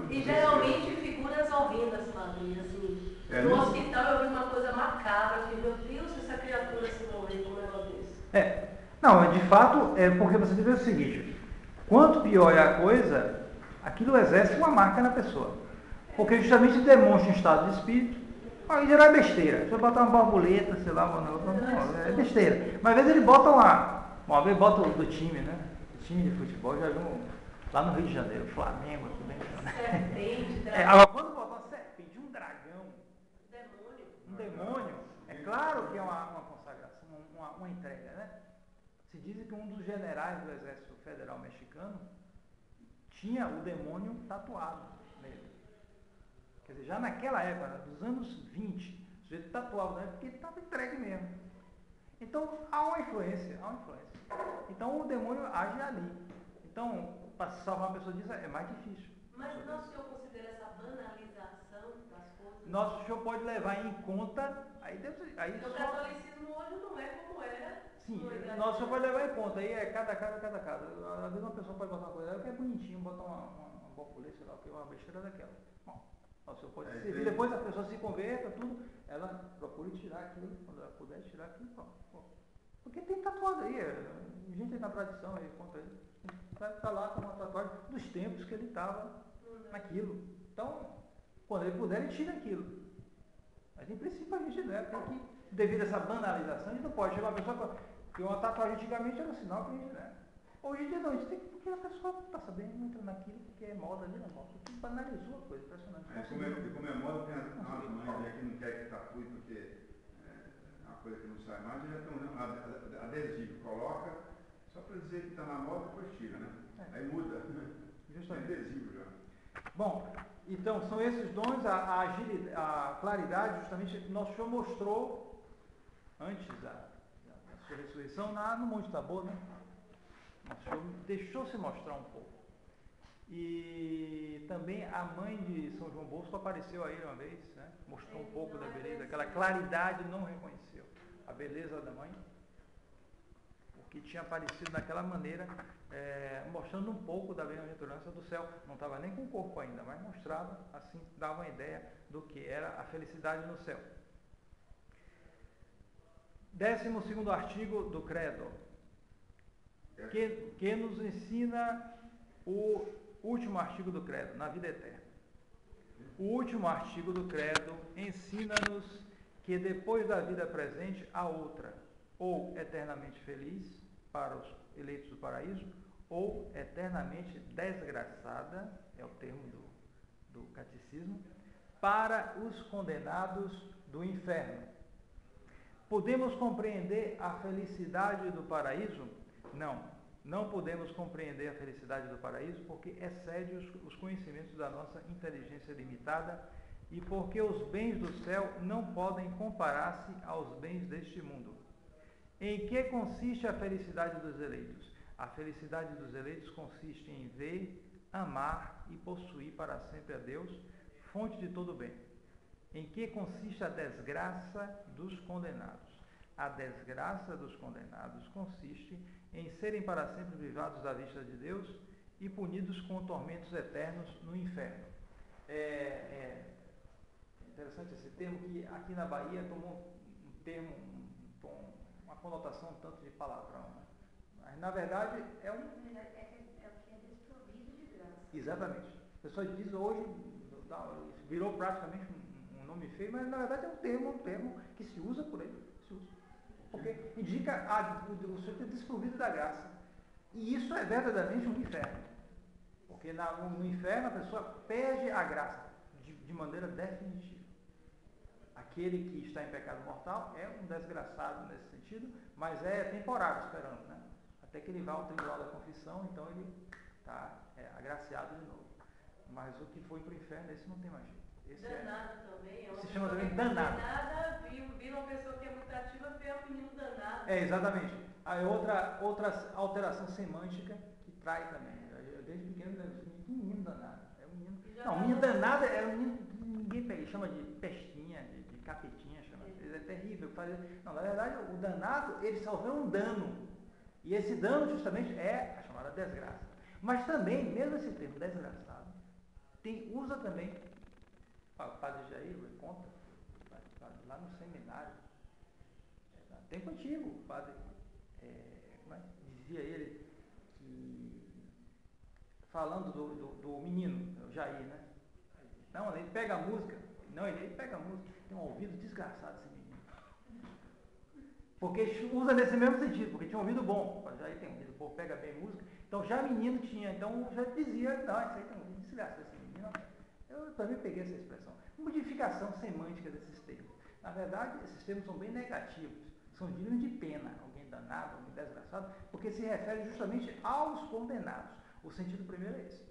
E geralmente figuras horrendas, padre, assim. No hospital eu vi uma coisa macabra, que meu Deus, se essa criatura se morrer com um negócio desse. Não, de fato, porque você vê o seguinte, quanto pior é a coisa, aquilo exerce uma marca na pessoa. Porque justamente demonstra um estado de espírito. Em geral é besteira. Se eu botar uma borboleta, sei lá, é besteira. Mas às vezes ele bota uma vez bota do time, né? O time de futebol, já viu lá no Rio de Janeiro, Flamengo, tudo bem. Serpente, dragão. Agora quando botar uma serpente, um dragão, um demônio, é claro que é uma consagração, uma entrega, né? Se diz que um dos generais do Exército Federal Mexicano tinha o demônio tatuado nele. Quer dizer, já naquela época, dos anos 20, o sujeito tatuava, né? Porque ele estava entregue mesmo. Então, há uma influência. Então, o demônio age ali. Então, para salvar uma pessoa disso é mais difícil. Mas o nosso Senhor considera essa banalização das coisas? Nosso Senhor pode levar em conta... O catolicismo hoje não é como era. Sim, nosso Senhor pode levar em conta. Aí é cada caso. Às vezes uma pessoa pode botar uma coisa que é bonitinho, botar uma borboleta, sei lá o que, uma besteira daquela. Bom, nosso Senhor pode servir. Depois a pessoa se converta, tudo, ela procura tirar aquilo, quando ela puder tirar aquilo, pronto. Porque tem tatuado aí, gente aí na tradição, aí conta aí. Vai estar lá com uma tatuagem dos tempos que ele estava naquilo. Então, quando ele puder, ele tira aquilo. Mas em princípio a gente deve, tem que, devido a essa banalização, a gente não pode chegar uma pessoa que uma tatuagem antigamente era um sinal que a gente deve. Hoje em dia não, a gente tem que, porque a pessoa está sabendo, entra naquilo, porque é moda ali na moda. Que banalizou a coisa, impressionante. Como é moda, tem as mães que não querem que tatue, porque é uma coisa que não sai mais, já tem um adesivo, coloca, só para dizer que está na moda, depois tira, né? Aí muda. Justamente. É adesivo já. Bom, então são esses dons, a agilidade, a claridade, justamente que nosso Senhor mostrou antes da sua ressurreição no Monte Tabor, né? Nosso Senhor deixou-se mostrar um pouco. E também a mãe de São João Bosco apareceu a ele uma vez, né? Mostrou um pouco da beleza, aquela claridade, não reconheceu a beleza da mãe, porque tinha aparecido daquela maneira, mostrando um pouco da bem-aventurança do céu. Não estava nem com o corpo ainda, mas mostrava, assim, dava uma ideia do que era a felicidade no céu. 12º artigo do Credo, que nos ensina o último artigo do Credo, na vida eterna. O último artigo do Credo ensina-nos que depois da vida presente há outra, ou eternamente feliz para os eleitos do paraíso, ou eternamente desgraçada, é o termo do catecismo, para os condenados do inferno. Podemos compreender a felicidade do paraíso? Não podemos compreender a felicidade do paraíso porque excede os conhecimentos da nossa inteligência limitada e porque os bens do céu não podem comparar-se aos bens deste mundo. Em que consiste a felicidade dos eleitos? A felicidade dos eleitos consiste em ver, amar e possuir para sempre a Deus, fonte de todo bem. Em que consiste a desgraça dos condenados? A desgraça dos condenados consiste em serem para sempre privados da vista de Deus e punidos com tormentos eternos no inferno. É interessante esse termo, que aqui na Bahia tomou um termo, uma conotação um tanto de palavrão. Né? Mas, na verdade, é o que é desprovido de graça. Exatamente. A pessoa diz hoje, virou praticamente um nome feio, mas na verdade é um termo que se usa por aí. Se usa. Porque indica o sujeito é desprovido da graça. E isso é verdadeiramente um inferno. Porque no inferno a pessoa perde a graça de maneira definitiva. Aquele que está em pecado mortal é um desgraçado nesse sentido, mas é temporário esperando, né? Até que ele vá ao tribunal da confissão, então ele está agraciado de novo. Mas o que foi para o inferno, esse não tem mais jeito. Esse danado também. Se chama também danado. Vira uma pessoa que é muito ativa, vê o menino danado. Exatamente. Aí outra alteração semântica que trai também. Eu, desde pequeno, que menino danado. É um menino. Não, menino danado é um menino que ninguém pega, chama de pestinha, de capetinha, chama. É terrível. Não, na verdade, o danado, ele sofreu um dano. E esse dano, justamente, é a chamada desgraça. Mas também, mesmo esse termo desgraçado, usa também. O padre Jair conta, lá no seminário, tempo antigo, o padre, dizia ele, que, falando do menino, o Jair, né? Não, ele pega a música, ele pega a música, tem um ouvido desgraçado esse menino. Porque usa nesse mesmo sentido, porque tinha um ouvido bom, o Jair tem um ouvido bom, pega bem música, então já menino tinha, então já dizia, não, isso aí tem um ouvido desgraçado esse menino. Eu também peguei essa expressão. Modificação semântica desses termos. Na verdade, esses termos são bem negativos. São dignos de pena. Alguém danado, alguém desgraçado, porque se refere justamente aos condenados. O sentido primeiro é esse.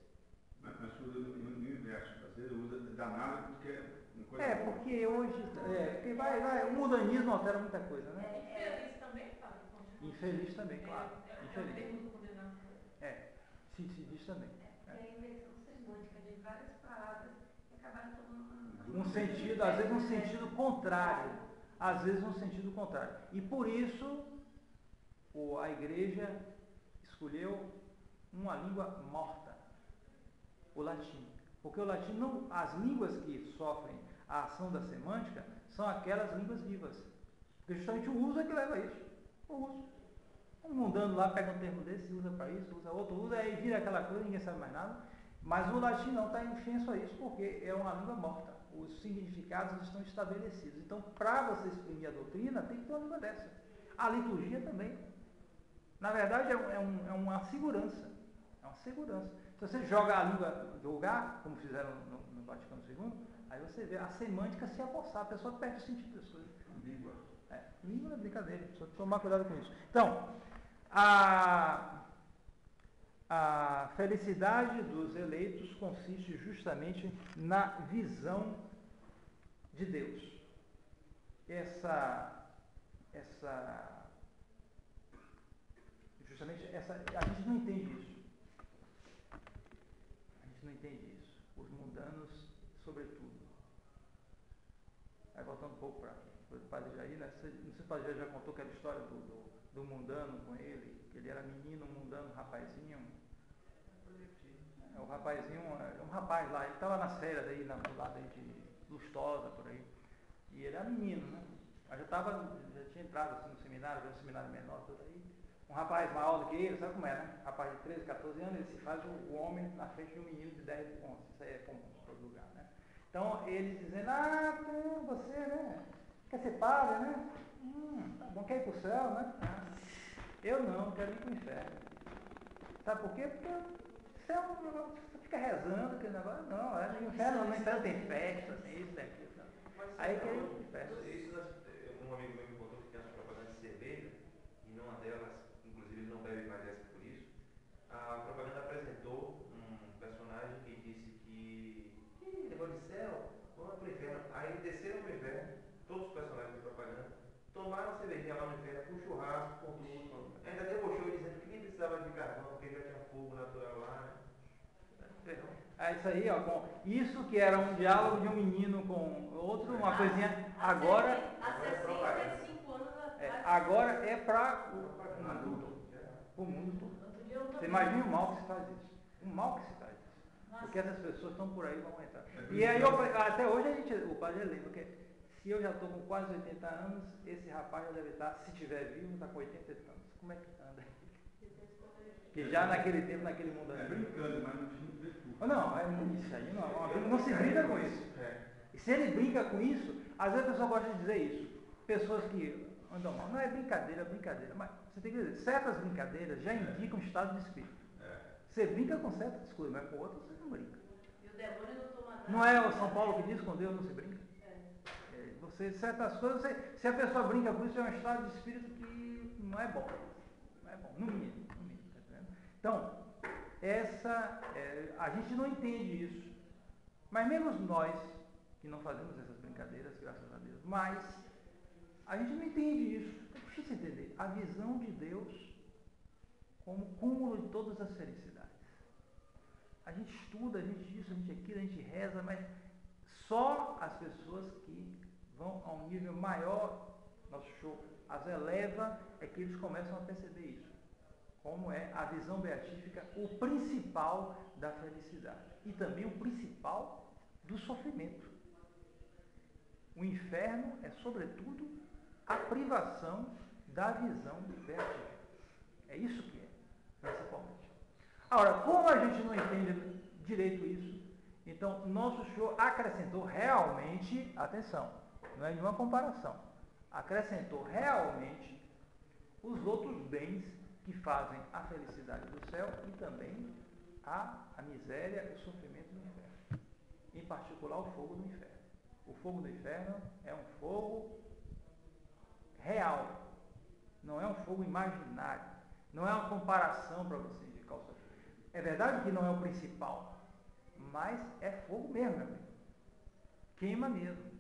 Mas usa no inverso. Às vezes usa danado porque é uma coisa boa. Porque hoje... o mundanismo altera muita coisa, né? Infeliz também, Fábio? Infeliz também, claro. Infeliz. Se diz também. É a inversão semântica de várias palavras que acabaram tomando um sentido, às vezes um sentido contrário. Às vezes um sentido contrário. E por isso a igreja escolheu uma língua morta, o latim. Porque o latim as línguas que sofrem a ação da semântica são aquelas línguas vivas. Porque justamente o uso é que leva a isso. Eu uso. Um mundano lá pega um termo desse, usa para isso, usa outro, usa, aí vira aquela coisa, ninguém sabe mais nada. Mas o latim não está infenso a isso, porque é uma língua morta. Os significados estão estabelecidos. Então, para você exprimir a doutrina, tem que ter uma língua dessa. A liturgia também. Na verdade, é uma segurança. É uma segurança. Se você joga a língua vulgar, como fizeram no Vaticano II, aí você vê a semântica se apossar, a pessoa perde o sentido das coisas. Língua. Língua é brincadeira, precisa tomar cuidado com isso. Então, a felicidade dos eleitos consiste justamente na visão de Deus. Justamente essa, a gente não entende isso. A gente não entende isso. Os mundanos, sobretudo. Aí voltando um pouco para o Padre Jair, né? Não sei se o Padre Jair já contou aquela história do mundano com ele, que ele era menino, mundano, rapazinho. O rapazinho, um rapaz lá, ele estava nas férias aí, no lado aí de Lustosa, por aí. E ele era menino, né? Mas já tinha entrado assim, no seminário, um seminário menor, tudo aí. Um rapaz maior do que ele, sabe como é, né? Rapaz de 13, 14 anos, ele se faz o homem na frente de um menino de 10 11. Isso aí é comum em todo lugar, né? Então, eles dizendo, você, né? Quer ser padre, né? Tá bom, quer ir para o céu, né? Eu não, quero ir para o inferno. Sabe por quê? Porque o céu, você fica rezando, aquele negócio, não, no inferno tem festa, tem isso, tem aquilo. Aí quer ir para o inferno. Um amigo meu me contou que tem as propagandas de cerveja, e numa delas, inclusive ele não bebe mais essa por isso, a propaganda apresentou um personagem que disse que negócio de céu, vamos para o inferno. Aí desceram para o inferno, todos os personagens da propaganda, tomaram a cervejinha lá no inferno, com churrasco, com tudo. Ainda debochou dizendo que nem precisava de carvão, porque já tinha fogo natural lá. Isso aí, ó, isso que era um diálogo de um menino com outro, uma coisinha, agora... Há 65 anos atrás. Agora é para o adulto, o mundo todo. Você imagina o mal que se faz isso. O mal que se faz isso. Porque essas pessoas estão por aí, vão entrar. E aí, até hoje, o padre lembra, porque se eu já estou com quase 80 anos, esse rapaz já deve estar, se estiver vivo, está com 80 anos. Como é que anda? Que já naquele tempo, naquele mundo... brincando, mas não tinha virtude. Não, isso aí não se brinca com isso. E se ele brinca com isso, às vezes a pessoa gosta de dizer isso. Pessoas que andam mal. Não é brincadeira, mas você tem que dizer, certas brincadeiras já indicam estado de espírito. Você brinca com certas coisas, mas com outras você não brinca. E o demônio não toma nada. Não é o São Paulo que diz com Deus não se brinca? Certas coisas, se a pessoa brinca com isso, é um estado de espírito que não é bom. Não é bom, no mínimo. Tá entendendo? Então, a gente não entende isso. Mas mesmo nós, que não fazemos essas brincadeiras, graças a Deus, mas a gente não entende isso. É difícil entender. A visão de Deus como cúmulo de todas as felicidades. A gente estuda, a gente isso, a gente aquilo, a gente reza, mas só as pessoas que vão a um nível maior, nosso show as eleva, é que eles começam a perceber isso. Como é a visão beatífica o principal da felicidade. E também o principal do sofrimento. O inferno é, sobretudo, a privação da visão beatífica. É isso que é, principalmente. Agora, como a gente não entende direito isso, então nosso show acrescentou realmente, atenção, não é nenhuma comparação, acrescentou realmente os outros bens que fazem a felicidade do céu e também a miséria e o sofrimento do inferno. Em particular, o fogo do inferno. O fogo do inferno é um fogo real, não é um fogo imaginário, não é uma comparação para você indicar o sofrimento. É verdade que não é o principal, mas é fogo mesmo, meu amigo. Queima mesmo.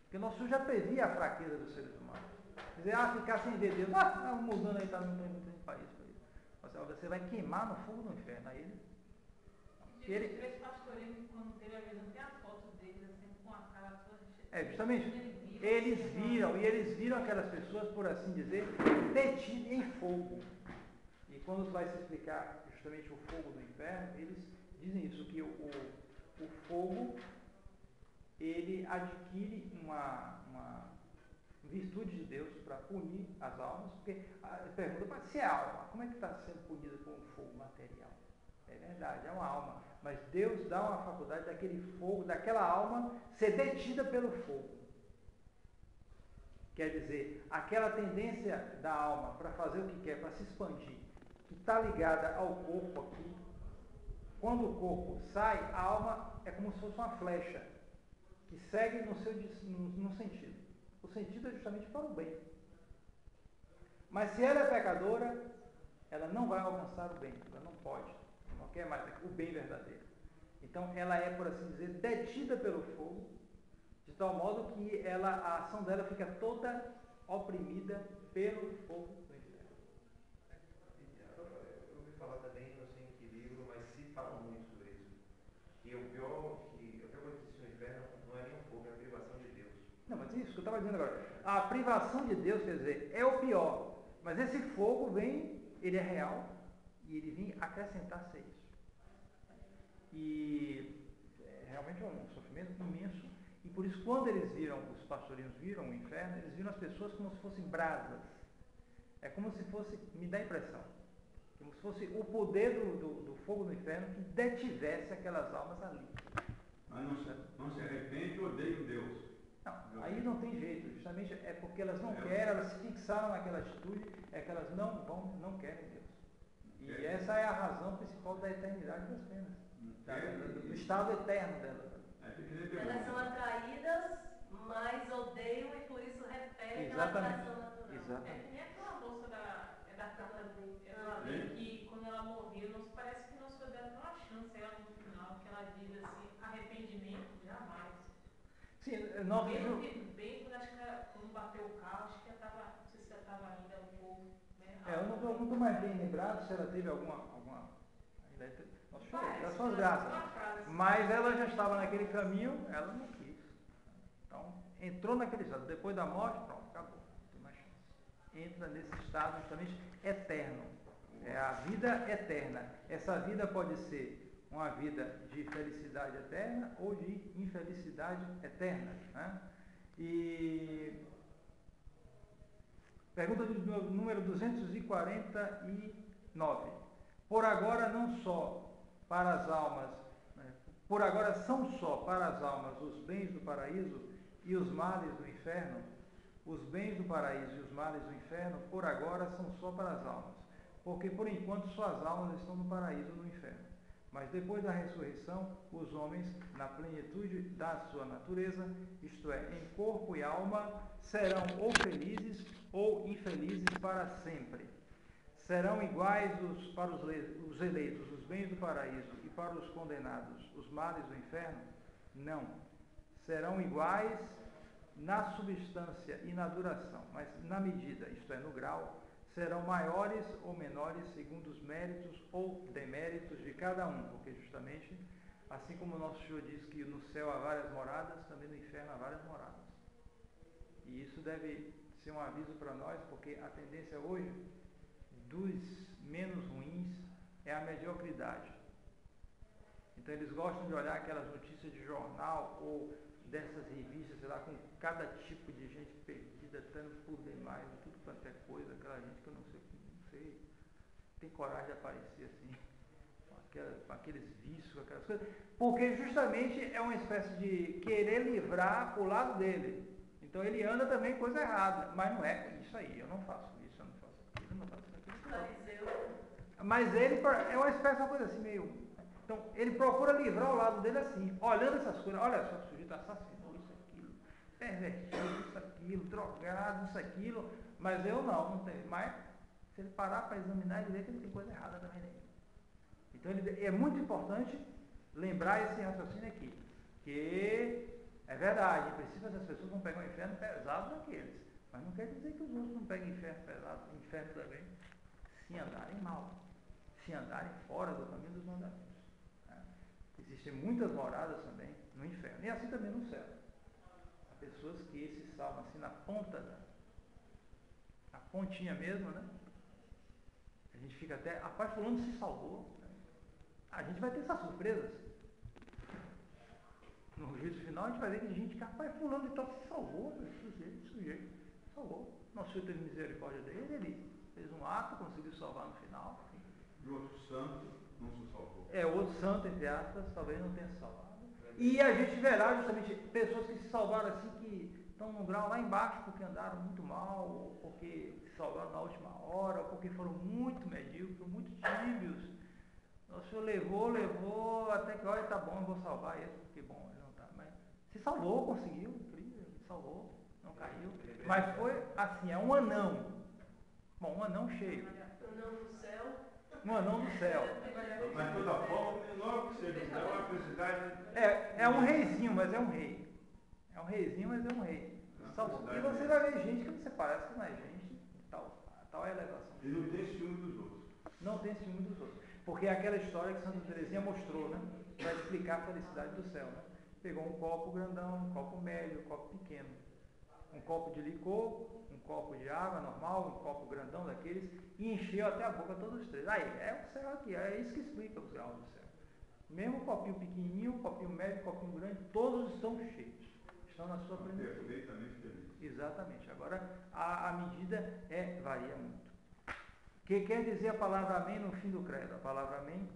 Porque nosso já previa a fraqueza dos seres humanos. Dizer, ficar sem ver Deus, mudando aí, está no país para isso. Você vai queimar no fogo do inferno. Aí ele... Os três pastorinhos, quando teve a visão, tem as fotos deles, assim, com a cara toda... Justamente. Eles viram aquelas pessoas, por assim dizer, detidas em fogo. E quando vai se explicar justamente o fogo do inferno, eles dizem isso, que o fogo, ele adquire um virtude de Deus para punir as almas, porque pergunta, mas se é alma, como é que está sendo punida com um fogo material? É verdade, é uma alma, mas Deus dá uma faculdade daquele fogo, daquela alma ser detida pelo fogo. Quer dizer, aquela tendência da alma para fazer o que quer, para se expandir, que está ligada ao corpo aqui, quando o corpo sai, a alma é como se fosse uma flecha, que segue no sentido. O sentido é justamente para o bem. Mas se ela é pecadora, ela não vai alcançar o bem, ela não pode, não quer mais o bem verdadeiro. Então ela é, por assim dizer, detida pelo fogo, de tal modo que a ação dela fica toda oprimida pelo fogo do inferno. Eu ouvi falar também, não sei em que livro, mas se fala muito sobre isso. Que o pior que existe no inferno não é nem um fogo, é a privação de Deus. Não, mas isso que eu estava dizendo agora. A privação de Deus, quer dizer, é o pior. Mas esse fogo vem, ele é real, e ele vem acrescentar-se a isso. E é realmente um sofrimento imenso. E por isso, quando os pastorinhos viram o inferno, eles viram as pessoas como se fossem brasas. É como se fosse, me dá a impressão, como se fosse o poder do fogo do inferno que detivesse aquelas almas ali. Mas não se arrepende ou odeia Deus. Não, aí não tem jeito, justamente é porque elas não querem, elas se fixaram naquela atitude, é que elas não querem Deus. E essa é a razão principal da eternidade das penas, do estado eterno delas. Elas são atraídas, mas odeiam e por isso repetem a atração natural. Exatamente. É aquela moça da lei que quando ela morreu, parece que não se deu uma chance ela no final, que ela diz assim, arrependimento, jamais. Sim, nós bem quando acho que quando bateu o carro, acho que ela estava, não sei se ela estava ainda um pouco, né? Eu não estou mais bem lembrado se ela teve alguma das suas graças. Mas ela já estava naquele caminho, ela não quis. Então, entrou naquele estado. Depois da morte, pronto, acabou. Não tem mais chance. Entra nesse estado justamente eterno. É a vida eterna. Essa vida pode ser uma vida de felicidade eterna ou de infelicidade eterna. Né? E pergunta do número 249. Por agora não só para as almas, por agora são só para as almas os bens do paraíso e os males do inferno. Os bens do paraíso e os males do inferno, por agora, são só para as almas, porque por enquanto só as almas estão no paraíso ou no inferno. Mas depois da ressurreição, os homens, na plenitude da sua natureza, isto é, em corpo e alma, serão ou felizes ou infelizes para sempre. Serão iguais para os eleitos, os bens do paraíso, e para os condenados, os males do inferno? Não. Serão iguais na substância e na duração, mas na medida, isto é, no grau, serão maiores ou menores segundo os méritos ou deméritos de cada um, porque justamente, assim como o nosso Senhor diz que no céu há várias moradas, também no inferno há várias moradas. E isso deve ser um aviso para nós, porque a tendência hoje dos menos ruins é a mediocridade. Então eles gostam de olhar aquelas notícias de jornal ou dessas revistas, sei lá, com cada tipo de gente perdida, tanto por demais, tudo quanto é coisa, aquela gente que eu não sei, tem coragem de aparecer assim, com aqueles vícios, com aquelas coisas, porque justamente é uma espécie de querer livrar o lado dele. Então ele anda também coisa errada, mas não é isso aí, eu não faço isso, eu não faço aquilo, eu não faço aquilo. Mas ele é uma espécie de uma coisa assim, meio... Então, ele procura livrar o lado dele assim, olhando essas coisas, olha só, o sujeito assassinou isso, aquilo, pervertido, isso, aquilo, drogado, isso, aquilo, mas eu não tenho. Mas, se ele parar para examinar, ele vê que ele tem coisa errada também nele. Então, é muito importante lembrar esse raciocínio aqui, que é verdade, em princípio essas pessoas vão pegar um inferno pesado daqueles, mas não quer dizer que os outros não peguem inferno pesado, inferno também, se andarem mal, se andarem fora do caminho dos mandamentos. Existem muitas moradas também no inferno, e assim também no céu. Há pessoas que se salvam assim na ponta, na pontinha mesmo, né? A gente fica até, rapaz, fulano se salvou. Né? A gente vai ter essas surpresas. No juízo final a gente vai ver que a gente, rapaz, fulano de tal se salvou, sujeito. Salvou. Nosso Senhor teve misericórdia dele, ele fez um ato, conseguiu salvar no final. E outro santo não se salvou. Outro santo, entre aspas, talvez não tenha se salvado. E a gente verá justamente pessoas que se salvaram assim, que estão num grau lá embaixo porque andaram muito mal, ou porque se salvaram na última hora, ou porque foram muito medíocres, muito tímidos. Nosso Senhor levou, até que, olha, tá bom, eu vou salvar esse, porque bom, ele não tá. Mas se salvou, conseguiu, incrível, salvou, não caiu. Mas foi assim, é um anão. Bom, um anão cheio. Anão do céu. Um anão do céu. Mas de toda forma, menor que seja, então a felicidade. É um reizinho, mas é um rei. É um reizinho, mas é um rei. Salvou. E você vai ver gente que você parece que não é gente, tal é a elevação. E não tem ciúme dos outros. Não tem ciúme dos outros. Porque é aquela história que Santa Teresinha mostrou, né? Para explicar a felicidade do céu, né? Pegou um copo grandão, um copo médio, um copo pequeno. Um copo de licor, um copo de água normal, um copo grandão daqueles, e encheu até a boca todos os três. Aí, é o céu aqui, é isso que explica os graus do céu. Mesmo o copinho pequenininho, o copinho médio, o copinho grande, todos estão cheios. Estão na sua plenitude. Perfeitamente feliz. Exatamente. Agora, a medida varia muito. O que quer dizer a palavra amém no fim do credo? A palavra amém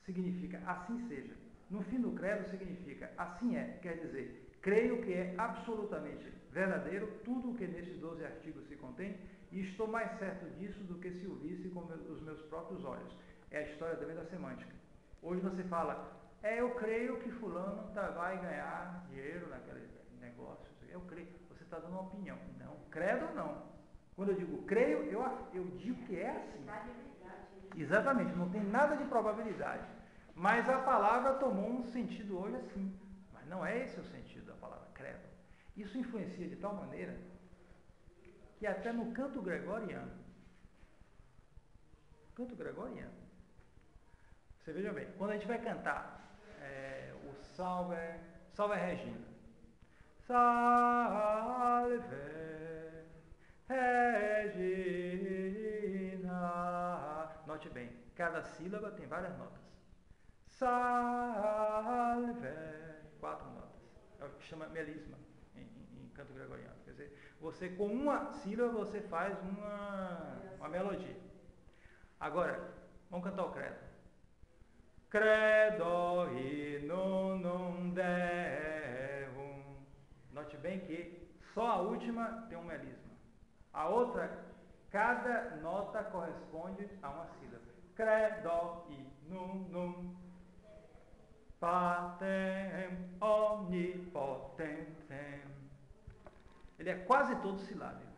significa assim seja. No fim do credo significa assim é. Quer dizer, creio que é absolutamente verdadeiro tudo o que nesses 12 artigos se contém e estou mais certo disso do que se o visse com os meus próprios olhos. É a história também da semântica. Hoje você fala, eu creio que fulano vai ganhar dinheiro naquele negócio. Eu creio. Você está dando uma opinião. Não, credo não. Quando eu digo creio, eu digo que é assim. Exatamente, não tem nada de probabilidade. Mas a palavra tomou um sentido hoje assim. Mas não é esse o sentido da palavra credo. Isso influencia de tal maneira que até no canto gregoriano, você veja bem, quando a gente vai cantar o Salve Regina, Salve Regina, note bem, cada sílaba tem várias notas. Salve, 4 notas. É o que chama melisma em canto gregoriano. Quer dizer, você com uma sílaba você faz uma melodia. Agora, vamos cantar o credo. Credo in unum Deum. Note bem que só a última tem um melisma. A outra, cada nota corresponde a uma sílaba. Credo in unum Patem omnipotentem. Ele é quase todo silábico.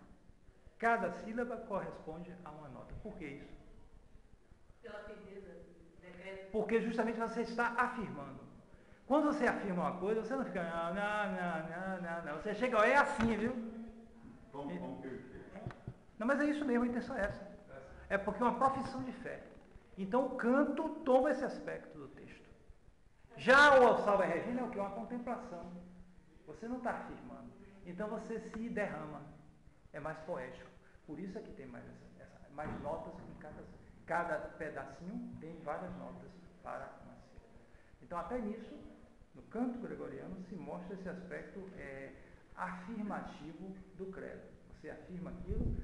Cada sílaba corresponde a uma nota. Por que isso? Pela firmeza. Porque justamente você está afirmando. Quando você afirma uma coisa, você não fica não. Você chega, é assim, viu? Como que não, mas é isso mesmo, a intenção é essa. É porque é uma profissão de fé. Então o canto toma esse aspecto do texto. Já o Salve Regina é o que? Uma contemplação. Você não está afirmando. Então você se derrama. É mais poético. Por isso é que tem mais notas em cada pedacinho tem várias notas para uma sílaba. Então até nisso, no canto gregoriano, se mostra esse aspecto afirmativo do credo. Você afirma aquilo, você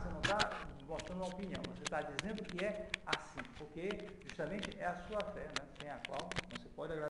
não está mostrando uma opinião, você está dizendo que é assim, porque justamente é a sua fé, né, sem a qual não se pode agradar.